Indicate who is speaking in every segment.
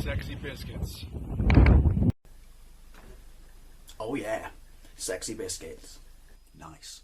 Speaker 1: Sexy biscuits.
Speaker 2: Oh yeah, sexy biscuits. Nice.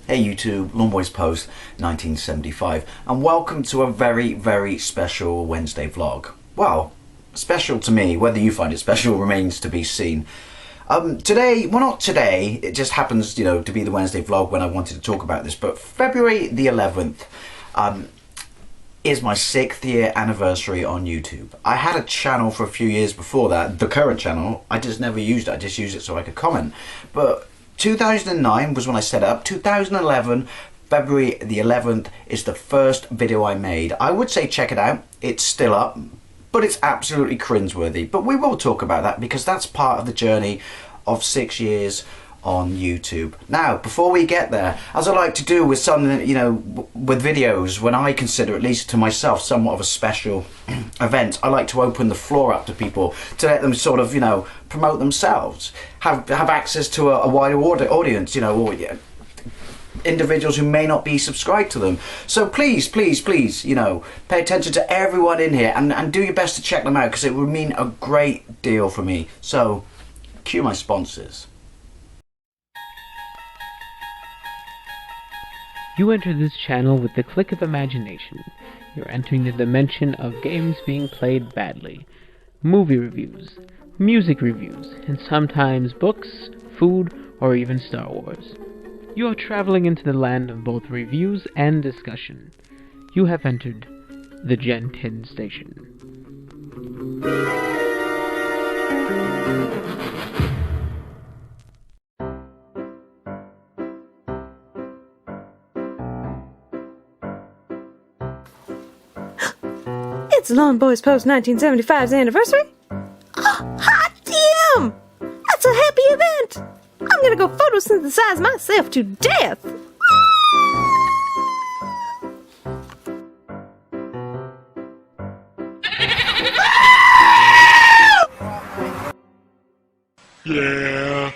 Speaker 2: Hey YouTube, Lawn Boys Post 1975, and welcome to a very, very special Wednesday vlog. Well, special to me. Whether you find it special remains to be seen. Today, well, not today, it just happens, to be the Wednesday vlog when I wanted to talk about this, but February the 11th is my 6th year anniversary on YouTube. I had a channel for a few years before that, the current channel. I just never used it, I just used it so I could comment. But 2009 was when I set it up. 2011, February the 11th is the first video I made. I would say check it out. It's still up, but it's absolutely cringeworthy. But we will talk about that because that's part of the journey of 6 years on YouTube. Now, before we get there, as I like to do with some, with videos, when I consider, at least to myself, somewhat of a special event, I like to open the floor up to people to let them sort of, promote themselves, have access to a wider audience, or individuals who may not be subscribed to them. So please, pay attention to everyone in here and do your best to check them out because it would mean a great deal for me. So, cue my sponsors.
Speaker 3: You enter this channel with the click of imagination. You're entering the dimension of games being played badly, movie reviews, music reviews, and sometimes books, food, or even Star Wars. You are traveling into the land of both reviews and discussion. You have entered the Gen 10 station.
Speaker 4: It's Lawn Boys Post 1975's anniversary? Oh, hot damn! That's a happy event! I'm gonna go photosynthesize myself to death!
Speaker 1: Yeah.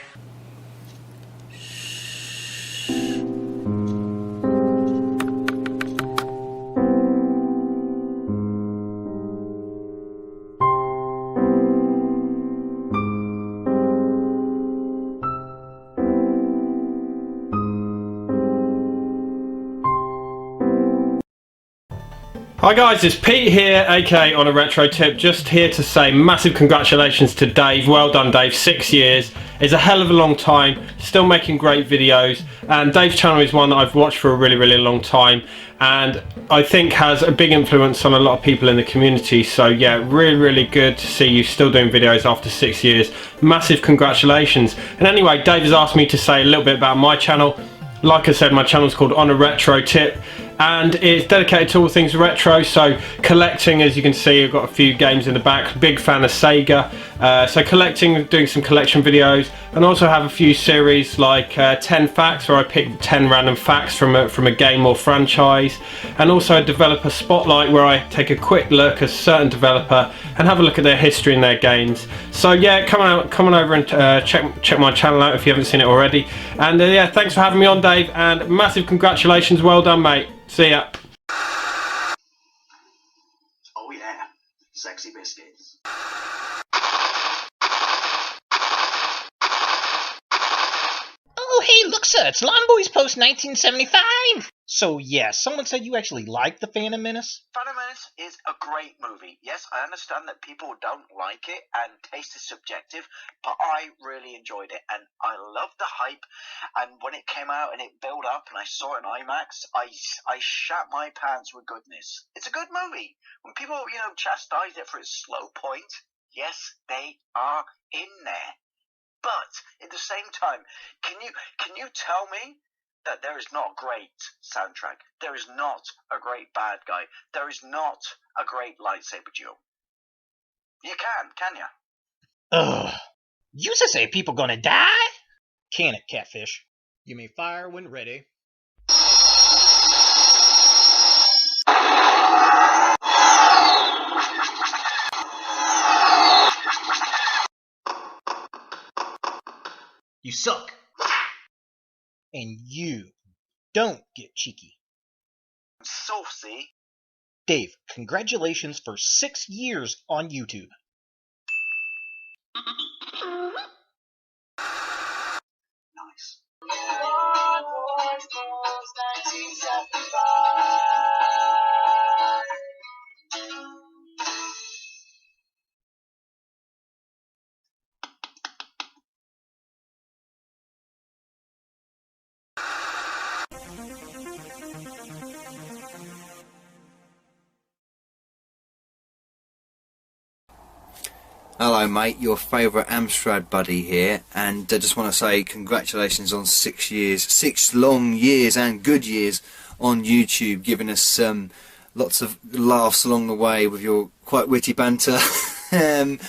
Speaker 5: Hi guys, it's Pete here, aka on a retro tip, just here to say massive congratulations to Dave. Well done Dave, 6 years. It's a hell of a long time, still making great videos, and Dave's channel is one that I've watched for a really, really long time, and I think has a big influence on a lot of people in the community. So yeah, really, really good to see you still doing videos after 6 years. Massive congratulations. And anyway, Dave has asked me to say a little bit about my channel. Like I said, my channel is called On a Retro Tip, and it's dedicated to all things retro, so collecting. As you can see, I've got a few games in the back, big fan of Sega, so collecting, doing some collection videos, and also have a few series like 10 facts, where I pick 10 random facts from a game or franchise, and also a developer spotlight, where I take a quick look at a certain developer and have a look at their history and their games. So yeah, come on over and check my channel out if you haven't seen it already. And yeah, thanks for having me on, Dave, and massive congratulations. Well done, mate. See ya.
Speaker 2: Oh yeah, sexy biscuits.
Speaker 6: Oh, hey, look, sir, it's Lawn Boys Post 1975. So, yeah, someone said you actually liked The Phantom Menace?
Speaker 2: Phantom Menace is a great movie. Yes, I understand that people don't like it and taste is subjective, but I really enjoyed it and I loved the hype. And when it came out and it built up and I saw it in IMAX, I shat my pants with goodness. It's a good movie. When people, chastise it for its slow point, yes, they are in there. But at the same time, can you tell me that there is not great soundtrack? There is not a great bad guy. There is not a great lightsaber duel. You can you?
Speaker 6: Ugh. You just say people gonna die? Can it, Catfish? You may fire when ready. You suck. And you don't get cheeky.
Speaker 2: Saucy.
Speaker 6: Dave, congratulations for 6 years on YouTube.
Speaker 2: Nice. Hello mate, your favourite Amstrad buddy here, and I just want to say congratulations on 6 years, 6 long years and good years on YouTube, giving us lots of laughs along the way with your quite witty banter and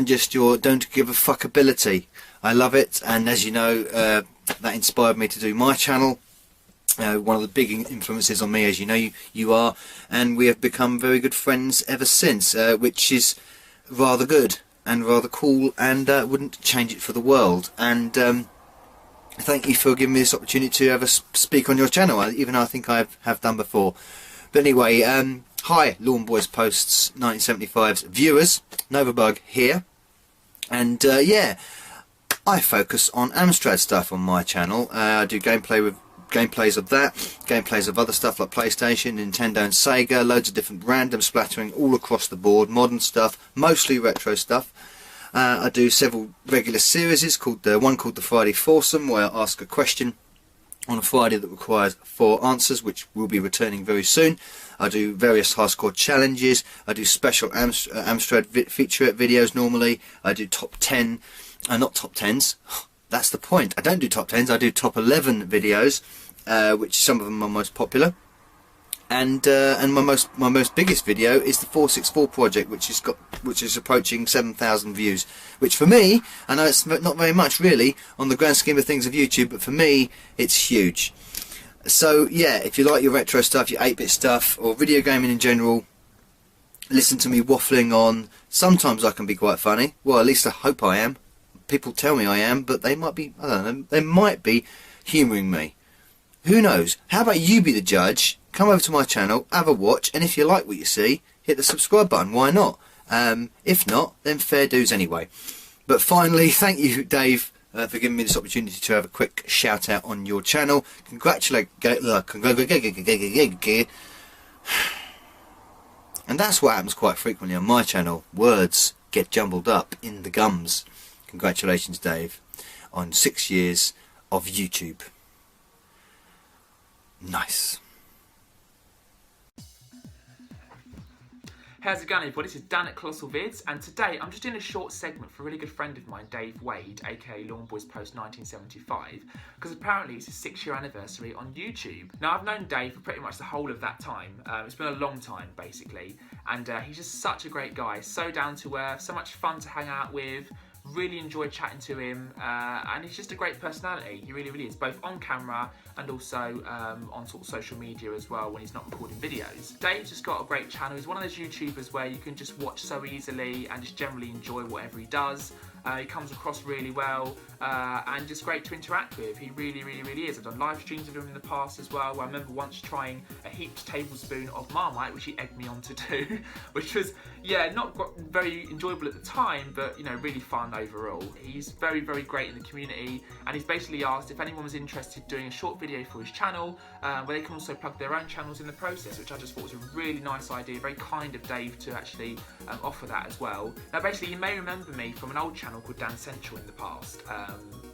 Speaker 2: just your don't give a fuck ability. I love it, and as you know, that inspired me to do my channel. One of the big influences on me, as you know, you are, and we have become very good friends ever since, which is rather good and rather cool, and wouldn't change it for the world. And thank you for giving me this opportunity to ever speak on your channel, even though I think I have done before. But anyway, hi Lawn Boys Posts 1975's viewers, Novabug here, and yeah, I focus on Amstrad stuff on my channel. I do gameplays of that, gameplays of other stuff like PlayStation, Nintendo and Sega, loads of different random splattering all across the board, modern stuff, mostly retro stuff. I do several regular series, one called the Friday Foursome, where I ask a question on a Friday that requires 4 answers, which will be returning very soon. I do various high score challenges, I do special Amstrad featurette videos normally, I do top 10, not top 10s, that's the point. I don't do top 10s, I do top 11 videos, which some of them are most popular. And my most biggest video is the 464 project, which is approaching 7,000 views. Which for me, I know it's not very much really on the grand scheme of things of YouTube, but for me it's huge. So yeah, if you like your retro stuff, your 8-bit stuff, or video gaming in general, listen to me waffling on. Sometimes I can be quite funny. Well, at least I hope I am. People tell me I am, but they might be, I don't know, they might be humouring me. Who knows? How about you be the judge? Come over to my channel, have a watch, and if you like what you see, hit the subscribe button. Why not? If not, then fair dues anyway. But finally, thank you, Dave, for giving me this opportunity to have a quick shout out on your channel. And that's what happens quite frequently on my channel. Words get jumbled up in the gums. Congratulations, Dave, on 6 years of YouTube. Nice.
Speaker 7: How's it going, everybody? This is Dan at Colossal Vids, and today I'm just doing a short segment for a really good friend of mine, Dave Wade, aka Lawn Boys Post 1975, because apparently it's his 6-year anniversary on YouTube. Now, I've known Dave for pretty much the whole of that time. It's been a long time, basically, and he's just such a great guy, so down to earth, so much fun to hang out with. Really enjoy chatting to him, and he's just a great personality. He really, really is, both on camera and also on sort of social media as well when he's not recording videos. Dave's just got a great channel. He's one of those YouTubers where you can just watch so easily and just generally enjoy whatever he does. He comes across really well and just great to interact with. He really, really, really is. I've done live streams with him in the past as well. I remember once trying a heaped tablespoon of Marmite, which he egged me on to do, which was, yeah, not very enjoyable at the time, but, you know, really fun overall. He's very, very great in the community, and he's basically asked if anyone was interested in doing a short video for his channel, where they can also plug their own channels in the process, which I just thought was a really nice idea. Very kind of Dave to actually offer that as well. Now, basically, you may remember me from an old channel called Dan Central in the past,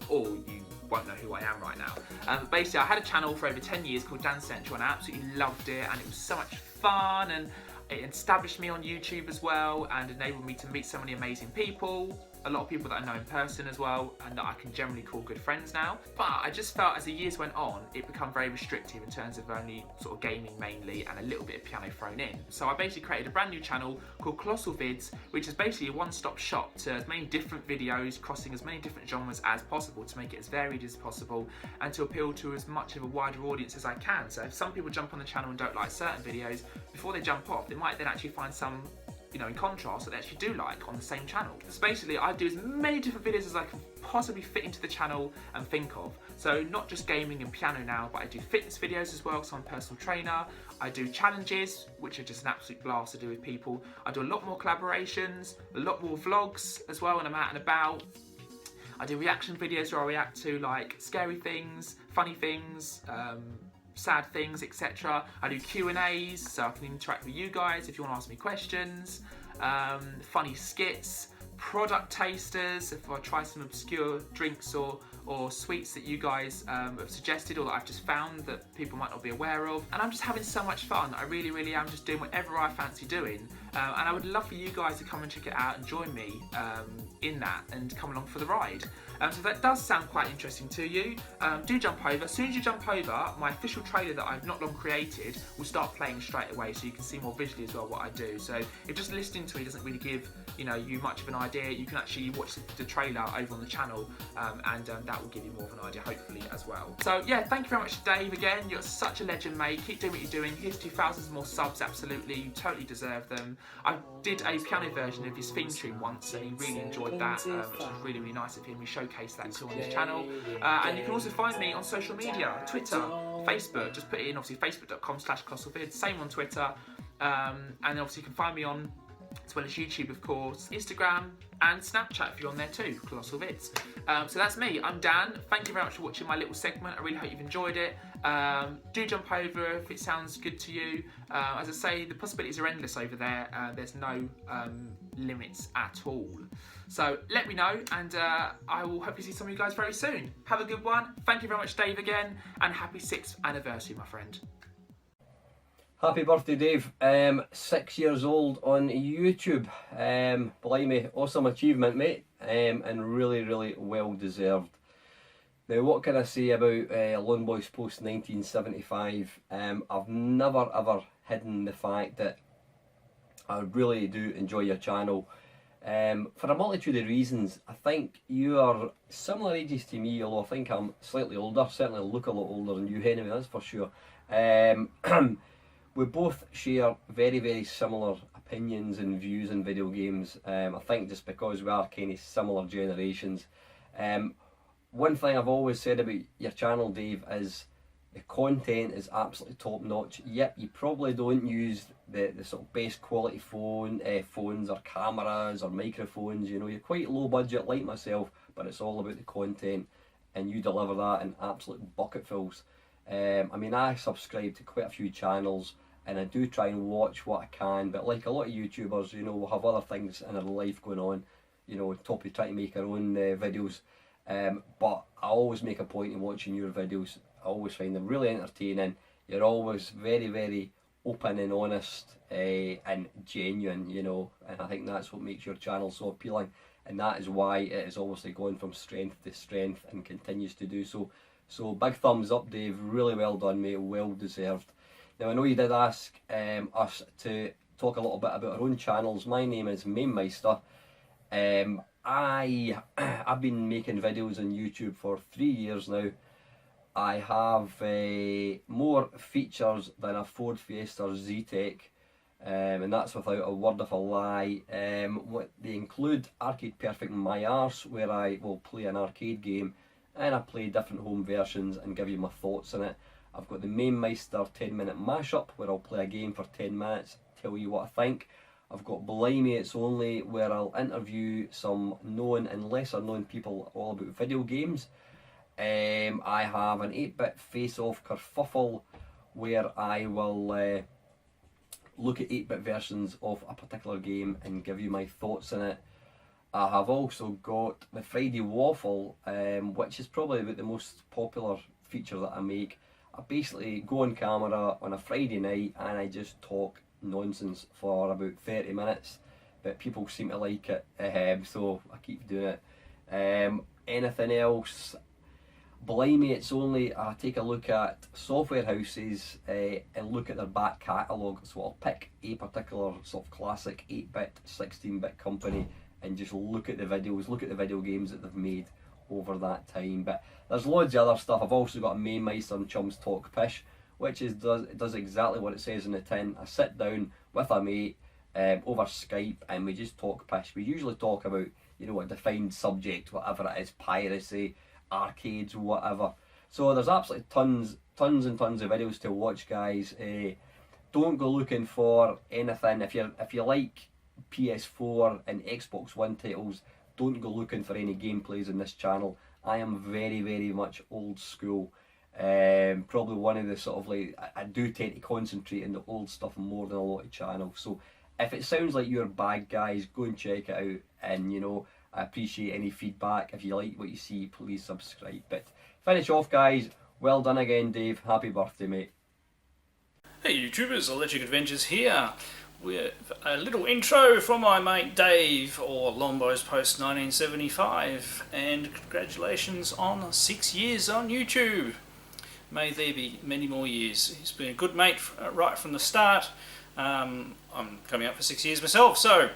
Speaker 7: or you won't know who I am right now. But basically, I had a channel for over 10 years called Dan Central, and I absolutely loved it, and it was so much fun, and it established me on YouTube as well, and enabled me to meet so many amazing people. a lot of people that I know in person as well, and that I can generally call good friends now. But I just felt as the years went on, it became very restrictive in terms of only sort of gaming mainly and a little bit of piano thrown in. So I basically created a brand new channel called Colossal Vids, which is basically a one-stop shop to as many different videos, crossing as many different genres as possible to make it as varied as possible and to appeal to as much of a wider audience as I can. So if some people jump on the channel and don't like certain videos, before they jump off, they might then actually find some, you know, in contrast that they actually do like on the same channel. So basically I do as many different videos as I can possibly fit into the channel and think of. So not just gaming and piano now, but I do fitness videos as well, because I'm a personal trainer. I do challenges, which are just an absolute blast to do with people. I do a lot more collaborations, a lot more vlogs as well when I'm out and about. I do reaction videos where I react to like scary things, funny things, sad things, etc. I do Q&As, so I can interact with you guys if you want to ask me questions. Funny skits, product tasters, if I try some obscure drinks or sweets that you guys have suggested or that I've just found that people might not be aware of. And I'm just having so much fun. I really am just doing whatever I fancy doing. And I would love for you guys to come and check it out and join me in that and come along for the ride. So if that does sound quite interesting to you, do jump over. As soon as you jump over, my official trailer that I've not long created will start playing straight away, so you can see more visually as well what I do. So if just listening to it doesn't really give you much of an idea, you can actually watch the trailer over on the channel, and that will give you more of an idea hopefully as well. So yeah, thank you very much to Dave again. You're such a legend, mate. Keep doing what you're doing. Here's to thousands more subs. Absolutely, you totally deserve them. I did a piano version of his theme tune once, and he really enjoyed that, which was really nice of him. We showcased that too on his channel. And you can also find me on social media, Twitter, Facebook. Just put it in, obviously, facebook.com/colossalvids. Same on Twitter. And obviously you can find me on, as well as YouTube, of course, Instagram and Snapchat if you're on there too, Colossal Vids. So that's me, I'm Dan. Thank you very much for watching my little segment. I really hope you've enjoyed it. Do jump over if it sounds good to you. As I say, the possibilities are endless over there. There's no limits at all. So let me know, and I will hopefully see some of you guys very soon. Have a good one. Thank you very much, Dave, again, and happy 6th anniversary, my friend.
Speaker 8: Happy birthday, Dave. 6 years old on YouTube. Blimey, awesome achievement, mate. And really well deserved. Now, what can I say about Lone Boys Post 1975? I've never ever hidden the fact that I really do enjoy your channel. For a multitude of reasons. I think you are similar ages to me, although I think I'm slightly older. Certainly look a lot older than you anyway, that's for sure. We both share very similar opinions and views in video games. I think just because we are kind of similar generations. One thing I've always said about your channel, Dave, is the content is absolutely top notch. Yep, you probably don't use the sort of best quality phones or cameras or microphones. You know, you're quite low budget like myself, but it's all about the content, and you deliver that in absolute bucketfuls. I mean, I subscribe to quite a few channels, and I do try and watch what I can, but like a lot of YouTubers, you know, we'll have other things in our life going on, you know, on top of trying to make our own videos. But I always make a point in watching your videos. I always find them really entertaining. You're always very open and honest and genuine, you know, and I think that's what makes your channel so appealing, and that is why it has obviously gone from strength to strength and continues to do so. So big thumbs up, Dave. Really well done, mate. Well deserved. Now, I know you did ask us to talk a little bit about our own channels. My name is Meister. I've been making videos on YouTube for 3 years now. I have more features than a Ford Fiesta Z-Tech, and that's without a word of a lie. They include Arcade Perfect My Arse, where I will play an arcade game and I play different home versions and give you my thoughts on it. I've got the Meister 10-minute mashup, where I'll play a game for 10 minutes, tell you what I think. I've got Blimey It's Only, where I'll interview some known and lesser known people all about video games. I have an 8-bit face-off kerfuffle, where I will look at 8-bit versions of a particular game and give you my thoughts on it. I have also got the Friday Waffle, which is probably about the most popular feature that I make. I basically go on camera on a Friday night and I just talk nonsense for about 30 minutes. but people seem to like it, so I keep doing it. Anything else? Blimey, it's only I take a look at software houses and look at their back catalogue. So I'll pick a particular sort of classic 8-bit, 16-bit company and just look at the videos, look at the video games that they've made over that time. But there's loads of other stuff. I've also got a main meister and Chums Talk Pish, which does exactly what it says in the tin. I sit down with a mate over Skype and we just talk pish. We usually talk about, you know, a defined subject, whatever it is, piracy, arcades, whatever. So there's absolutely tons and tons of videos to watch, guys. Don't go looking for anything. If you like PS4 and Xbox One titles, don't go looking for any gameplays in this channel. I am very, very much old school. Probably one of the sort of like, I do tend to concentrate on the old stuff more than a lot of channels. So if it sounds like your bag, guys, go and check it out. And you know, I appreciate any feedback. If you like what you see, please subscribe. But finish off, guys. Well done again, Dave. Happy birthday, mate.
Speaker 9: Hey YouTubers, Electric Adventures here with a little intro from my mate Dave, or Longbows Post 1975, and congratulations on 6 years on YouTube. May there be many more years. He's been a good mate right from the start. I'm coming up for 6 years myself, so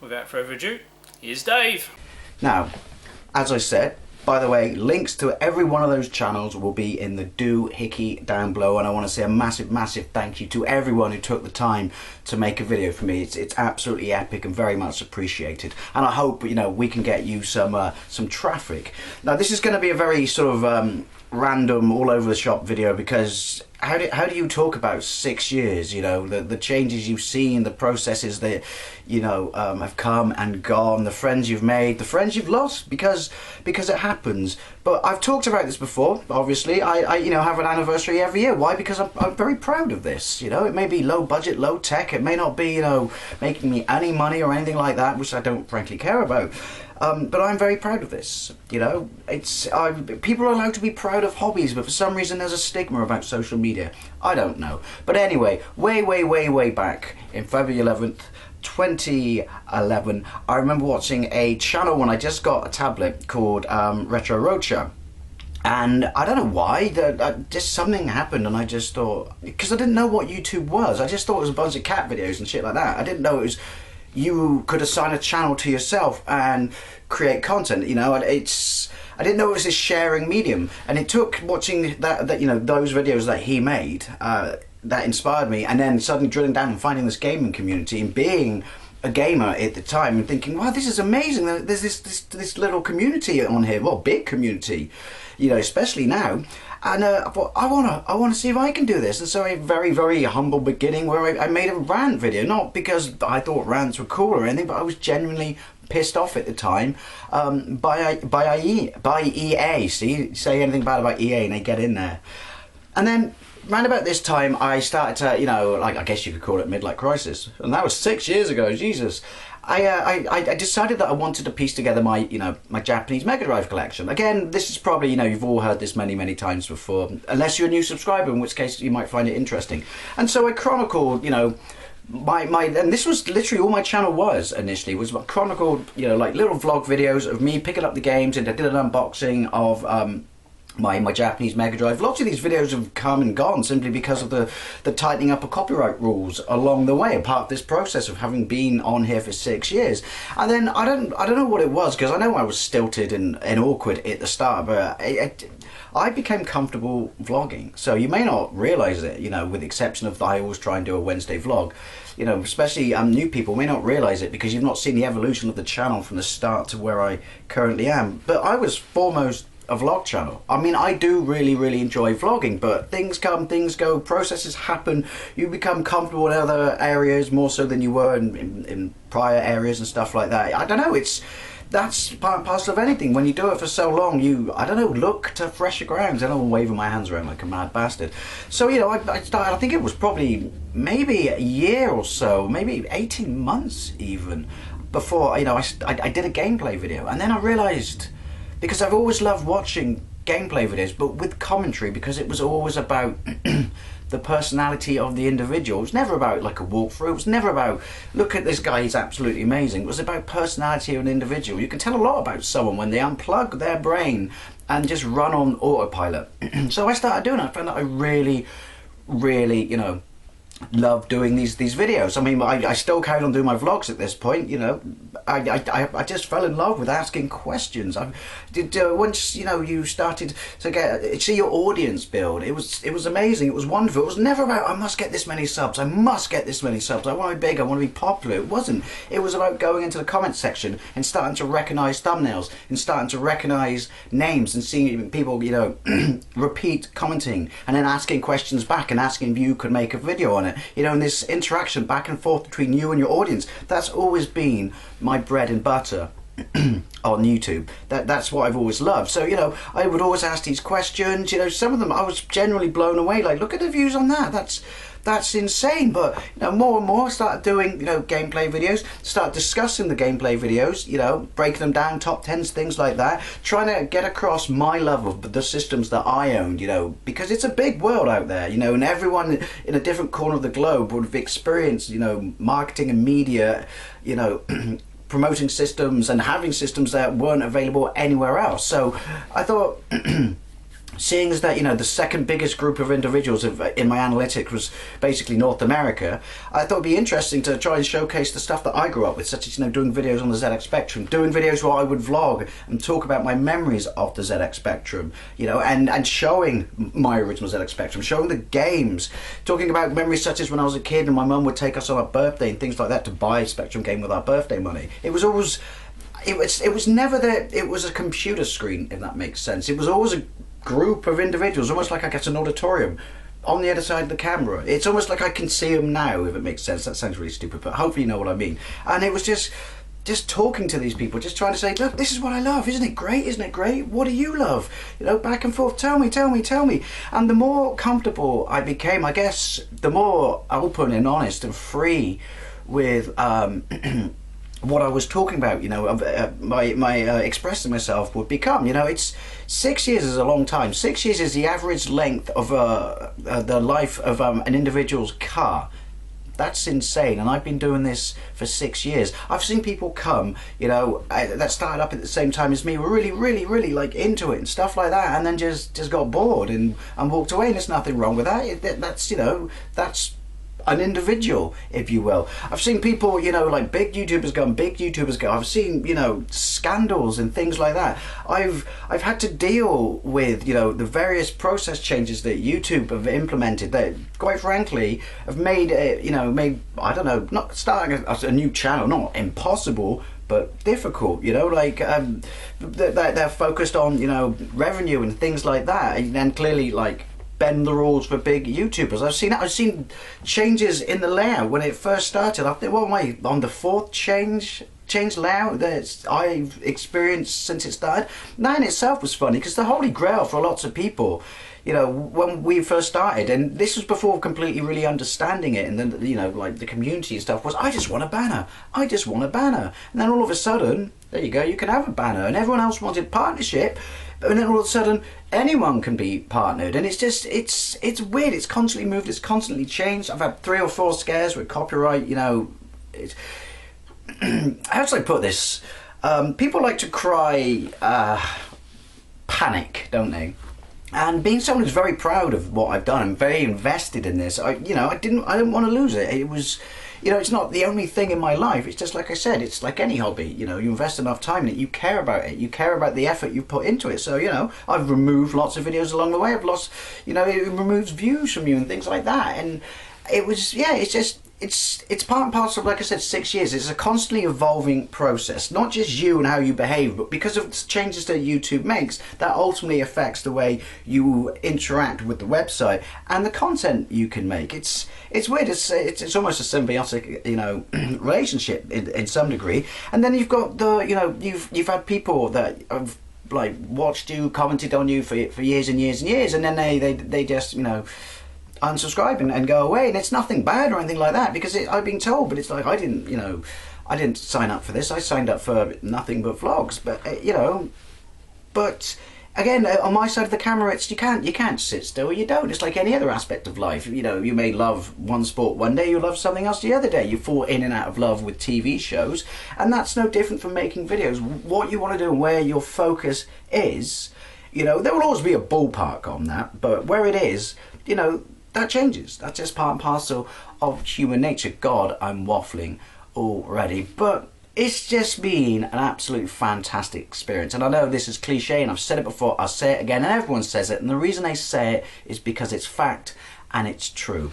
Speaker 9: without further ado, here's Dave.
Speaker 2: Now, as I said, by the way, links to every one of those channels will be in the doohickey down below, and I want to say a massive thank you to everyone who took the time to make a video for me. It's absolutely epic and very much appreciated, and I hope, you know, we can get you some traffic. Now, this is going to be a very sort of random, all over the shop video, because how do you talk about 6 years? You know, the changes you've seen, the processes that, you know, have come and gone, the friends you've made, the friends you've lost, because it happens. But I've talked about this before. Obviously, I you know, have an anniversary every year. Why? Because I'm very proud of this. You know, it may be low budget, low tech. It may not be, you know, making me any money or anything like that, which I don't frankly care about. But I'm very proud of this. You know, people are allowed to be proud of hobbies, but for some reason there's a stigma about social media. I don't know. But anyway, way back in February 11th, 2011, I remember watching a channel when I just got a tablet called Retro Roadshow. And I don't know why, just something happened and I just thought, because I didn't know what YouTube was, I just thought it was a bunch of cat videos and shit like that. I didn't know it was, you could assign a channel to yourself and create content, you know. I didn't know it was this sharing medium, and it took watching that you know, those videos that he made that inspired me, and then suddenly drilling down and finding this gaming community and being a gamer at the time and thinking, wow, this is amazing. There's this little community on here, well, big community, you know, especially now. And I thought, I wanna see if I can do this. And so a very humble beginning where I made a rant video, not because I thought rants were cool or anything, but I was genuinely pissed off at the time by EA. See, say anything bad about EA and they get in there. And then round about this time, I started to, you know, like, I guess you could call it midlife crisis, and that was 6 years ago. Jesus. I decided that I wanted to piece together my, you know, my Japanese Mega Drive collection. Again, this is probably, you know, you've all heard this many times before, unless you're a new subscriber, in which case you might find it interesting. And so I chronicled, you know, and this was literally all my channel was initially, was chronicled, you know, like little vlog videos of me picking up the games, and I did an unboxing of my Japanese Mega Drive. Lots of these videos have come and gone simply because of the tightening up of copyright rules along the way, part of this process of having been on here for 6 years. And then I don't know what it was, because I know I was stilted and awkward at the start, but I became comfortable vlogging. So you may not realise it, you know, with the exception of I always try and do a Wednesday vlog. You know, especially new people may not realise it because you've not seen the evolution of the channel from the start to where I currently am. But I was foremost a vlog channel. I mean, I do really enjoy vlogging, but things come, things go, processes happen, you become comfortable in other areas more so than you were in prior areas and stuff like that. I don't know, that's part and parcel of anything. When you do it for so long, you, I don't know, look to fresher grounds. I know I'm waving my hands around like a mad bastard. So, you know, I started, I think it was probably maybe a year or so, maybe 18 months even, before, you know, I did a gameplay video. And then I realised, because I've always loved watching gameplay videos, but with commentary, because it was always about the personality of the individual. It was never about like a walkthrough. It was never about, look at this guy, he's absolutely amazing. It was about personality of an individual. You can tell a lot about someone when they unplug their brain and just run on autopilot. So I started doing it. I found that I really, you know, love doing these videos. I mean, I still carried on doing my vlogs at this point, you know. I just fell in love with asking questions. Once, you know, you started to see your audience build, it was amazing. It was wonderful. It was never about, I must get this many subs, I must get this many subs, I want to be big, I want to be popular. It wasn't. It was about going into the comment section and starting to recognize thumbnails and starting to recognize names and seeing people, you know, repeat commenting and then asking questions back and asking if you could make a video on it, you know, and this interaction back and forth between you and your audience. That's always been my bread and butter on YouTube. That's what I've always loved. So, you know, I would always ask these questions. You know, some of them I was generally blown away, like, look at the views on that, that's insane. But, you know, more and more I started doing, you know, gameplay videos, start discussing the gameplay videos, you know, breaking them down, top 10s, things like that, trying to get across my love of the systems that I owned, you know, because it's a big world out there, you know, and everyone in a different corner of the globe would have experienced, you know, marketing and media, you know, promoting systems and having systems that weren't available anywhere else. So I thought, seeing as that, you know, the second biggest group of individuals in my analytics was basically North America, I thought it'd be interesting to try and showcase the stuff that I grew up with, such as, you know, doing videos on the ZX Spectrum, doing videos where I would vlog and talk about my memories of the ZX Spectrum, you know, and showing my original ZX Spectrum, showing the games, talking about memories such as when I was a kid and my mum would take us on our birthday and things like that to buy a Spectrum game with our birthday money. It was always, it was never that it was a computer screen, if that makes sense. It was always a group of individuals, almost like I guess an auditorium on the other side of the camera. It's almost like I can see them now, if it makes sense. That sounds really stupid, but hopefully you know what I mean. And it was just talking to these people, just trying to say, look, this is what I love, isn't it great, isn't it great, what do you love, you know, back and forth, tell me. And the more comfortable I became, I guess, the more open and honest and free with what I was talking about, you know, my expressing myself would become. You know, it's 6 years is a long time. 6 years is the average length of the life of an individual's car. That's insane, and I've been doing this for 6 years. I've seen people come, you know, that started up at the same time as me, were really like into it and stuff like that, and then just got bored and walked away. And there's nothing wrong with that. That's, you know, that's an individual, if you will. I've seen people, you know, like big YouTubers go. I've seen, you know, scandals and things like that. I've had to deal with, you know, the various process changes that YouTube have implemented that, quite frankly, have made it, you know, I don't know, not starting a new channel, not impossible, but difficult, you know, like they're focused on, you know, revenue and things like that, and clearly, like, bend the rules for big YouTubers. I've seen changes in the layout when it first started. I think, what am I on the fourth change layout that I've experienced since it started? That in itself was funny, because the holy grail for lots of people, you know, when we first started, and this was before completely really understanding it, and then, you know, like the community and stuff, was, I just want a banner, and then all of a sudden, there you go, you can have a banner, and everyone else wanted partnership. And then all of a sudden, anyone can be partnered, and it's just, it's weird. It's constantly moved, it's constantly changed. I've had 3 or 4 scares with copyright, you know. How should I put this? People like to cry panic, don't they? And being someone who's very proud of what I've done and very invested in this, I didn't want to lose it. It was, you know, it's not the only thing in my life. It's just, like I said, it's like any hobby. You know, you invest enough time in it, you care about it, you care about the effort you've put into it. So, you know, I've removed lots of videos along the way. I've lost, you know, it removes views from you and things like that. And it was, yeah, it's just, it's part and parcel of, like I said, 6 years. It's a constantly evolving process, not just you and how you behave, but because of the changes that YouTube makes, that ultimately affects the way you interact with the website and the content you can make. It's weird. It's almost a symbiotic, you know, relationship in some degree. And then you've got the, you know, you've had people that have, like, watched you, commented on you for years and years and years, and then they just, you know, unsubscribe and go away. And it's nothing bad or anything like that, because I've been told, but it's like, I didn't sign up for this. I signed up for nothing but vlogs. But you know, but again, on my side of the camera, it's you can't sit still. You don't. It's like any other aspect of life. You know, you may love one sport one day, you love something else the other day. You fall in and out of love with TV shows, and that's no different from making videos. What you want to do and where your focus is, you know, there will always be a ballpark on that, but where it is, you know, that changes. That's just part and parcel of human nature. God, I'm waffling already, but it's just been an absolute fantastic experience. And I know this is cliche, and I've said it before, I'll say it again, and everyone says it, and the reason they say it is because it's fact and it's true.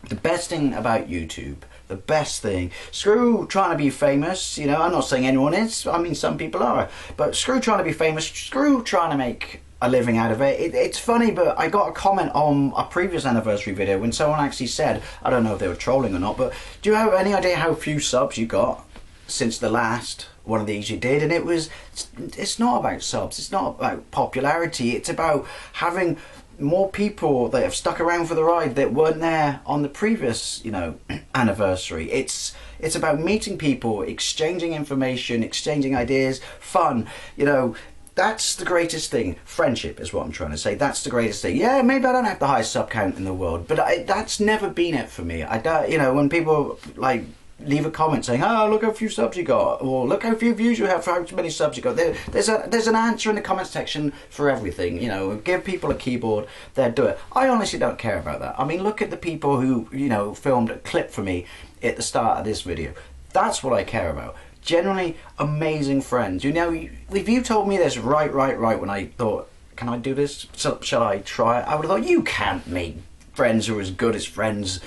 Speaker 2: The best thing about YouTube, the best thing, screw trying to be famous, you know, I'm not saying anyone is, I mean some people are, but screw trying to be famous, screw trying to make a living out of it. It's funny, but I got a comment on a previous anniversary video when someone actually said, I don't know if they were trolling or not, but do you have any idea how few subs you got since the last one of these you did? And it's not about subs, it's not about popularity, it's about having more people that have stuck around for the ride that weren't there on the previous, you know, anniversary. It's about meeting people, exchanging information, exchanging ideas, fun, you know. That's the greatest thing. Friendship is what I'm trying to say. That's the greatest thing. Yeah, maybe I don't have the highest sub count in the world, but that's never been it for me. I don't, you know, when people like leave a comment saying, oh, look how few subs you got, or look how few views you have, how many subs you got, there's an answer in the comment section for everything. You know, give people a keyboard, they'll do it. I honestly don't care about that. I mean, look at the people who, you know, filmed a clip for me at the start of this video. That's what I care about. Generally amazing friends. You know, if you told me this right when I thought, can I do this? Shall I try it? I would have thought, you can't make friends who are as good as friends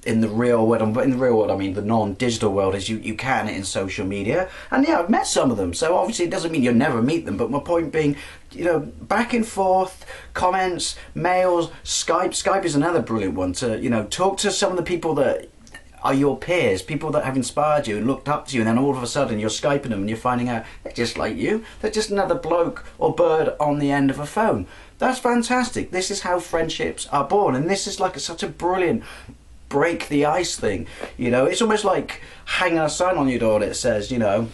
Speaker 2: in the real world. In the real world, I mean the non-digital world, as you can in social media. And yeah, I've met some of them, so obviously it doesn't mean you'll never meet them, but my point being, you know, back and forth, comments, mails, Skype is another brilliant one to, you know, talk to some of the people that are your peers, people that have inspired you and looked up to you, and then all of a sudden you're Skyping them and you're finding out they're just like you. They're just another bloke or bird on the end of a phone. That's fantastic. This is how friendships are born, and this is like such a brilliant break the ice thing. You know, it's almost like hanging a sign on your door that says, you know,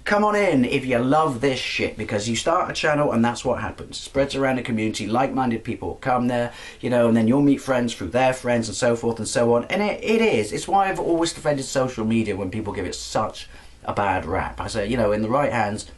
Speaker 2: come on in if you love this shit, because you start a channel and that's what happens. It spreads around a community, like-minded people come there, you know, and then you'll meet friends through their friends and so forth and so on. And it's why I've always defended social media when people give it such a bad rap. I say, you know, in the right hands,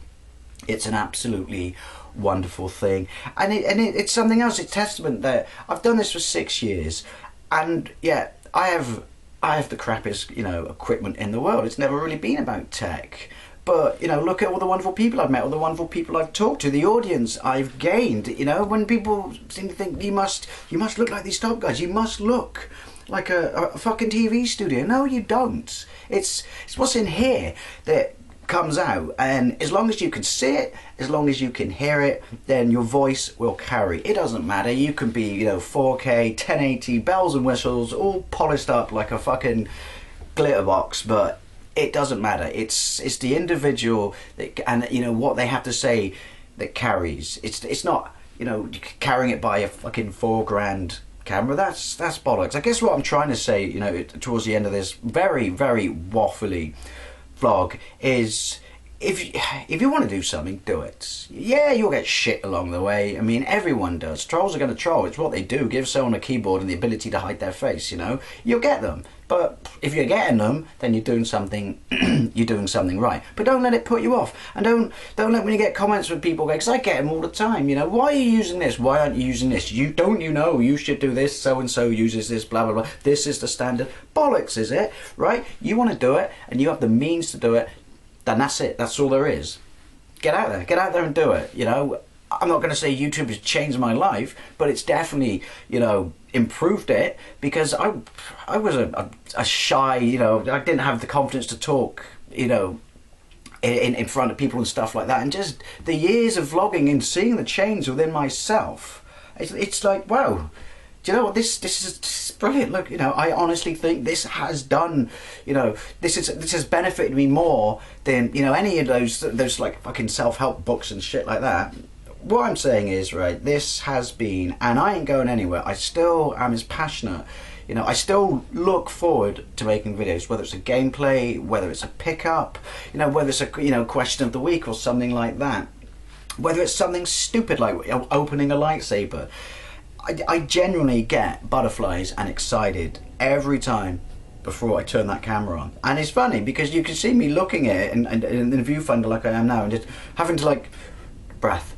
Speaker 2: it's an absolutely wonderful thing. And it's something else. It's testament that I've done this for 6 years, and yeah, I have the crappiest, you know, equipment in the world. It's never really been about tech. But, you know, look at all the wonderful people I've met, all the wonderful people I've talked to, the audience I've gained. You know, when people seem to think you must look like these top guys, you must look like a fucking TV studio. No, you don't. It's what's in here that comes out, and as long as you can see it, as long as you can hear it, then your voice will carry. It doesn't matter. You can be, you know, 4K, 1080, bells and whistles, all polished up like a fucking glitter box, but it doesn't matter. It's the individual that, and you know what they have to say, that carries. It's not, you know, carrying it by a fucking $4 camera. That's bollocks. I guess what I'm trying to say, you know, towards the end of this very waffly vlog is, if you want to do something, do it. Yeah, you'll get shit along the way. I mean, everyone does. Trolls are going to troll. It's what they do. Give someone a keyboard and the ability to hide their face, you know. You'll get them. But if you're getting them, then you're doing something you're doing something right. But don't let it put you off. And don't let when you get comments with people, because I get them all the time, you know, why are you using this? Why aren't you using this? You know you should do this, so and so uses this, blah blah blah. This is the standard. Bollocks, is it? Right? You want to do it and you have the means to do it, then that's it. That's all there is. Get out there and do it, you know. I'm not going to say YouTube has changed my life, but it's definitely, you know, improved it, because I was a shy, you know, I didn't have the confidence to talk, you know, in front of people and stuff like that. And just the years of vlogging and seeing the change within myself, it's like, wow, do you know what, this is brilliant. Look, you know, I honestly think this has done, you know, this has benefited me more than, you know, any of those like fucking self-help books and shit like that. What I'm saying is, right, this has been, and I ain't going anywhere. I still am as passionate, you know, I still look forward to making videos, whether it's a gameplay, whether it's a pickup, you know, whether it's a, you know, question of the week or something like that. Whether it's something stupid like opening a lightsaber, I genuinely get butterflies and excited every time before I turn that camera on. And it's funny because you can see me looking at it in the viewfinder like I am now, and just having to like breath,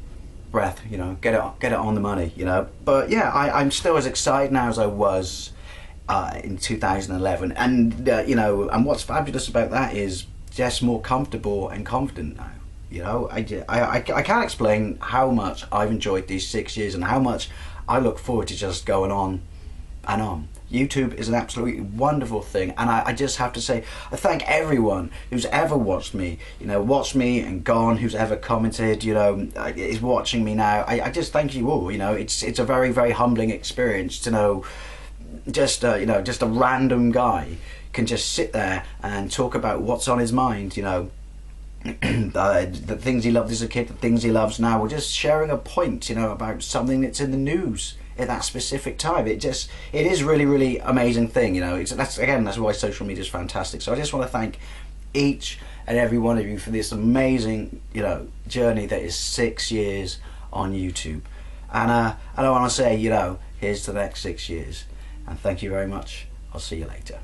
Speaker 2: you know, get it on the money, you know. But yeah, I'm still as excited now as I was in 2011, and you know, and what's fabulous about that is just more comfortable and confident now. You know, I can't explain how much I've enjoyed these 6 years and how much I look forward to just going on and on. YouTube is an absolutely wonderful thing, and I just have to say I thank everyone who's ever watched me, you know, watched me and gone, who's ever commented, you know, is watching me now. I just thank you all. You know, it's a very, very humbling experience to know just you know, just a random guy can just sit there and talk about what's on his mind, you know. The things he loved as a kid, the things he loves now. We're just sharing a point, you know, about something that's in the news at that specific time. It is really, really amazing thing, you know. That's why social media is fantastic. So I just want to thank each and every one of you for this amazing, you know, journey that is 6 years on YouTube. And I want to say, you know, here's to the next 6 years, and thank you very much. I'll see you later.